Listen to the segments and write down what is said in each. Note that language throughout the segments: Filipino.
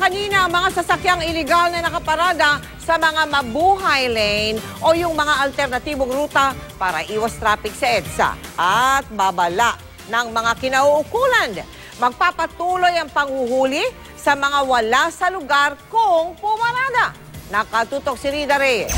kanina ang mga sasakyang iligal na nakaparada sa mga mabuhay lane o yung mga alternatibong ruta para iwas traffic sa EDSA at babala ng mga kinauukulan. Magpapatuloy ang panghuhuli sa mga wala sa lugar kung pumarada. Nakatutok si Rida Reyes.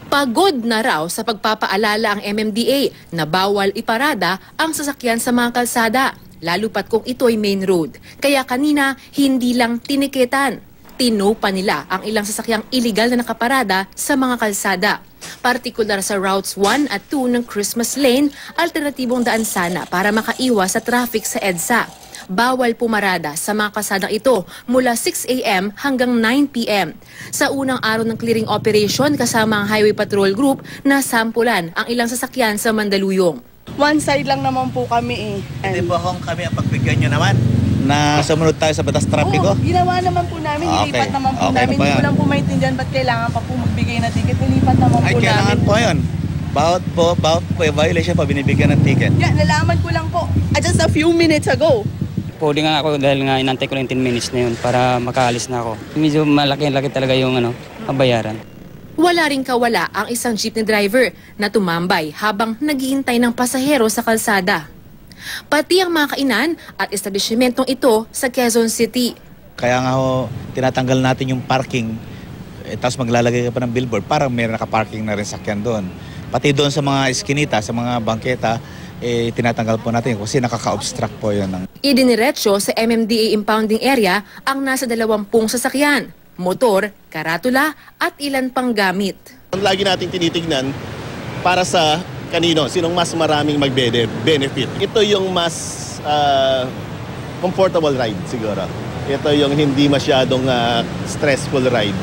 Pagod na raw sa pagpapaalala ang MMDA na bawal iparada ang sasakyan sa mga kalsada, lalo pat kung ito'y main road. Kaya kanina, hindi lang tinikitan. Tinupa nila ang ilang sasakyang iligal na nakaparada sa mga kalsada. Partikular sa routes 1 at 2 ng Christmas Lane, alternatibong daan sana para makaiwas sa traffic sa EDSA. Bawal pumarada sa mga kalsadang ito mula 6 a.m. hanggang 9 p.m. Sa unang araw ng clearing operation kasama ang Highway Patrol Group na sampulan ang ilang sasakyan sa Mandaluyong. One side lang naman po kami eh. Hindi po kami ang pagbigyan nyo naman na sumunod tayo sa batas trapiko? Ginawa naman po namin, nilipat naman po namin. Hindi ko lang po maintindihan ba't kailangan pa po magbigay na ticket. Nilipat naman po namin. Ay, kailangan po yun. Bawat violation pa binibigyan ng ticket. Yeah, nalaman ko lang po just a few minutes ago. Pwede nga ako dahil nga inantay ko lang 10 minutes na yun para makaalis na ako. Medyo malaki-laki talaga yung bayaran. Wala ring kawala ang isang jeepney driver na tumambay habang naghihintay ng pasahero sa kalsada. Pati ang mga kainan at establishmentong ito sa Quezon City. Kaya nga tinatanggal natin yung parking, tapos maglalagay ka pa ng billboard para may nakaparking na rin sakyan doon. Pati doon sa mga eskinita, sa mga bangketa, tinatanggal po natin kasi nakaka-obstruct po yun. Idiniretso sa MMDA impounding area ang nasa 20 sasakyan, motor, karatula at ilan pang gamit. Lagi nating tinitignan para sa kanino, sinong mas maraming mag-benefit. Ito yung mas comfortable ride siguro. Ito yung hindi masyadong stressful ride.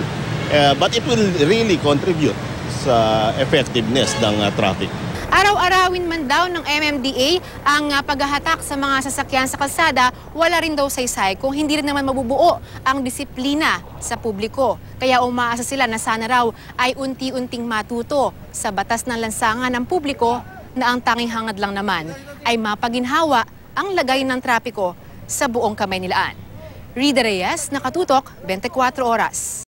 But it will really contribute sa effectiveness ng traffic. Araw-arawin man daw ng MMDA ang paghahatak sa mga sasakyan sa kalsada, wala rin daw saysay kung hindi rin naman mabubuo ang disiplina sa publiko. Kaya umaasa sila na sana raw ay unti-unting matuto sa batas ng lansangan ng publiko na ang tanging hangad lang naman ay mapaginhawa ang lagay ng trapiko sa buong Kamaynilaan. Rida Reyes, Nakatutok, 24 Oras.